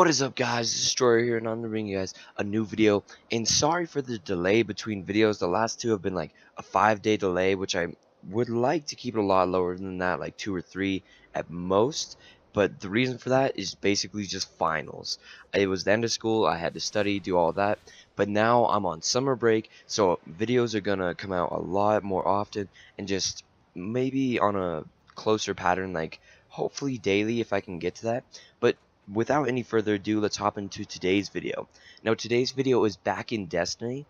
What is up, guys? Destroyer here, and I'm gonna bring you guys a new video. And sorry for the delay between videos. The last two have been like a 5-day delay, which I would like to keep it a lot lower than that, like 2 or 3 at most. But the reason for that is basically just finals. It was the end of school, I had to study, do all that. But now I'm on summer break, so videos are gonna come out a lot more often and just maybe on a closer pattern, like hopefully daily if I can get to that. But without any further ado, let's hop into today's video. Now, today's video is back in Destiny,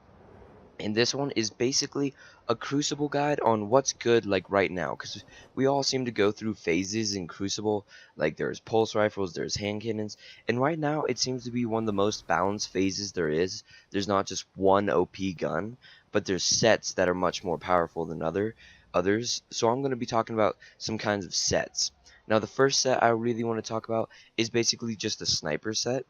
and this one is basically a Crucible guide on what's good like right now, because we all seem to go through phases in Crucible. Like there's pulse rifles, there's hand cannons, and right now it seems to be one of the most balanced phases there is. There's not just one OP gun, but there's sets that are much more powerful than others. So I'm going to be talking about some kinds of sets. Now the first set I really want to talk about is basically just a sniper set.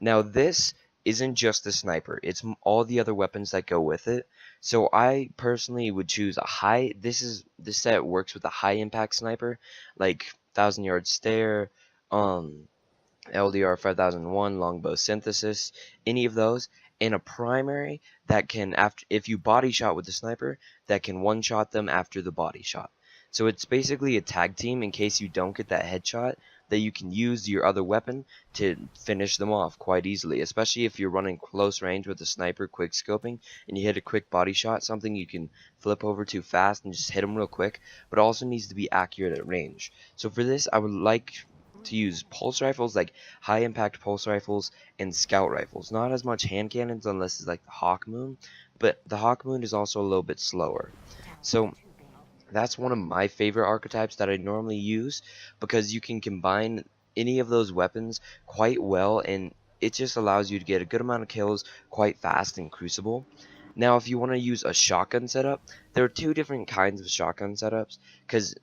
Now this isn't just the sniper, it's all the other weapons that go with it. So I personally would choose a high, this set works with a high impact sniper, like 1,000 yard stare, LDR 5001, longbow synthesis, any of those, and a primary that can, after if you body shot with the sniper, that can one shot them after the body shot. So it's basically a tag team in case you don't get that headshot, that you can use your other weapon to finish them off quite easily, especially if you're running close range with a sniper quick scoping and you hit a quick body shot, something you can flip over to fast and just hit them real quick, but also needs to be accurate at range. So for this, I would like to use pulse rifles, like high impact pulse rifles and scout rifles. Not as much hand cannons unless it's like the Hawk Moon, but the Hawk Moon is also a little bit slower. So that's one of my favorite archetypes that I normally use, because you can combine any of those weapons quite well, and it just allows you to get a good amount of kills quite fast in Crucible. Now, if you want to use a shotgun setup, there are two different kinds of shotgun setups,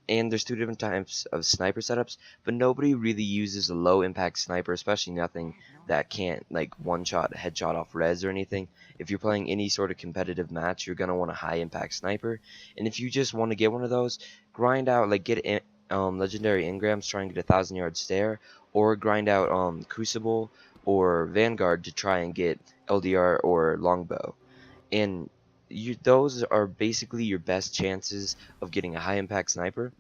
and there's two different types of sniper setups, but nobody really uses a low impact sniper, especially nothing that can't like one shot headshot off res or anything. If you're playing any sort of competitive match, you're gonna want a high impact sniper. And if you just want to get one of those, grind out, like get legendary engrams, try and get 1,000 yard stare, or grind out Crucible or Vanguard to try and get LDR or longbow. And those are basically your best chances of getting a high impact sniper.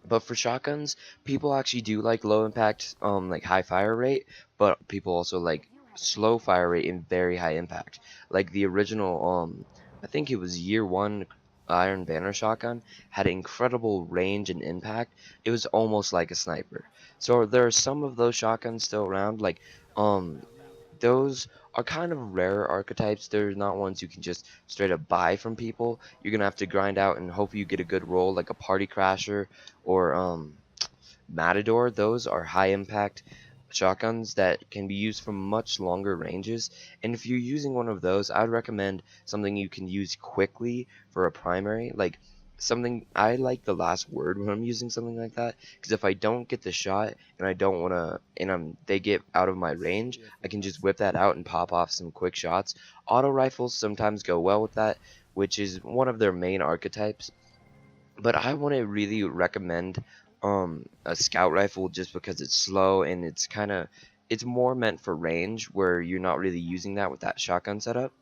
But for shotguns, people actually do like low impact, like high fire rate, but people also like slow fire rate and very high impact. Like the original, I think it was year one Iron Banner shotgun had incredible range and impact. It was almost like a sniper. So there are some of those shotguns still around, like um those are kind of rare archetypes. They're not ones you can just straight up buy from people. You're gonna have to grind out and hope you get a good roll, like a Party Crasher or Matador. Those are high impact shotguns that can be used from much longer ranges, and if you're using one of those, I'd recommend something you can use quickly for a primary, like something. I like the last word when I'm using something like that, because if I don't get the shot and I don't want to, and they get out of my range, I can just whip that out and pop off some quick shots. Auto rifles sometimes go well with that, which is one of their main archetypes. But I want to really recommend a scout rifle, just because it's slow and it's more meant for range, where you're not really using that with that shotgun setup.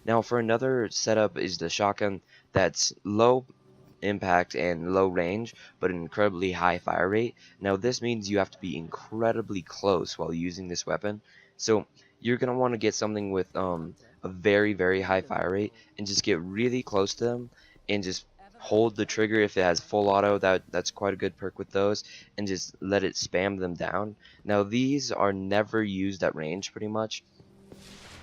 Now for another setup is the shotgun that's low impact and low range, but an incredibly high fire rate. Now this means you have to be incredibly close while using this weapon. So you're gonna want to get something with a very high fire rate and just get really close to them and just hold the trigger. If it has full auto, that's quite a good perk with those, and just let it spam them down. Now these are never used at range pretty much.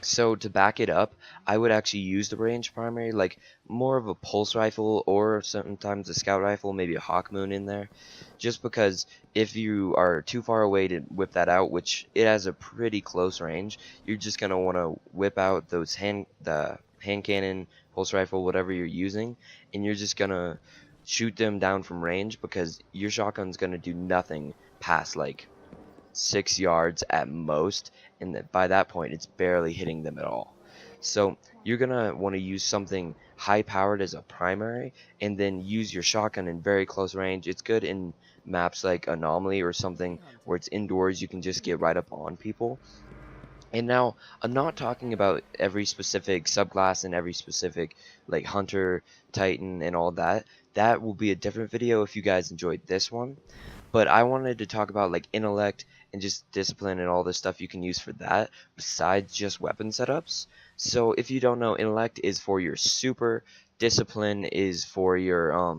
So to back it up, I would actually use the range primary, like more of a pulse rifle, or sometimes a scout rifle, maybe a Hawk Moon in there, just because if you are too far away to whip that out, which it has a pretty close range, you're just gonna want to whip out the hand cannon, pulse rifle, whatever you're using, and you're just gonna shoot them down from range, because your shotgun's gonna do nothing past like 6 yards at most, and by that point it's barely hitting them at all. So you're gonna want to use something high powered as a primary, and then use your shotgun in very close range. It's good in maps like Anomaly or something where it's indoors, you can just get right up on people. And now, I'm not talking about every specific subclass and every specific like hunter, titan, and all that. That will be a different video if you guys enjoyed this one. But I wanted to talk about like intellect and just discipline and all the stuff you can use for that besides just weapon setups. So if you don't know, intellect is for your super, discipline is for your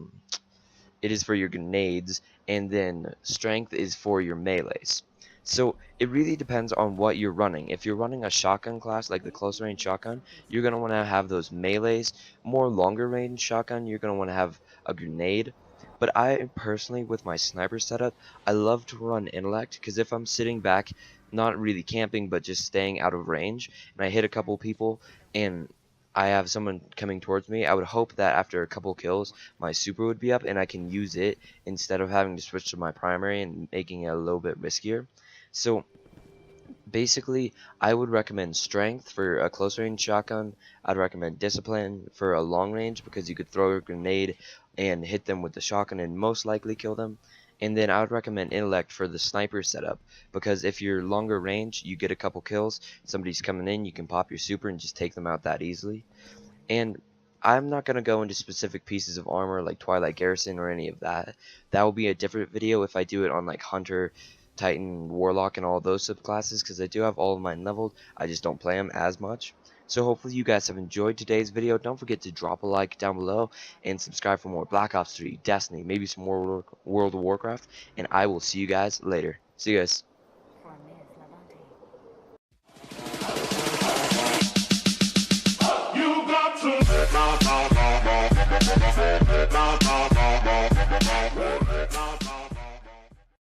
it is for your grenades, and then strength is for your melees. So it really depends on what you're running. If you're running a shotgun class like the close range shotgun, you're going to want to have those melees. More longer range shotgun, you're going to want to have a grenade. But I personally, with my sniper setup, I love to run intellect, because if I'm sitting back, not really camping, but just staying out of range, and I hit a couple people and I have someone coming towards me, I would hope that after a couple kills my super would be up and I can use it instead of having to switch to my primary and making it a little bit riskier. So basically, I would recommend strength for a close range shotgun. I'd recommend discipline for a long range, because you could throw a grenade and hit them with the shotgun and most likely kill them. And then I would recommend intellect for the sniper setup, because if you're longer range, you get a couple kills, somebody's coming in, you can pop your super and just take them out that easily. And I'm not going to go into specific pieces of armor like Twilight Garrison or any of that. That will be a different video if I do it on like Hunter, Titan, Warlock, and all those subclasses, because I do have all of mine leveled. I just don't play them as much. So hopefully you guys have enjoyed today's video. Don't forget to drop a like down below and subscribe for more Black Ops 3, Destiny, maybe some more World of Warcraft. And I will see you guys later. See you guys. You got to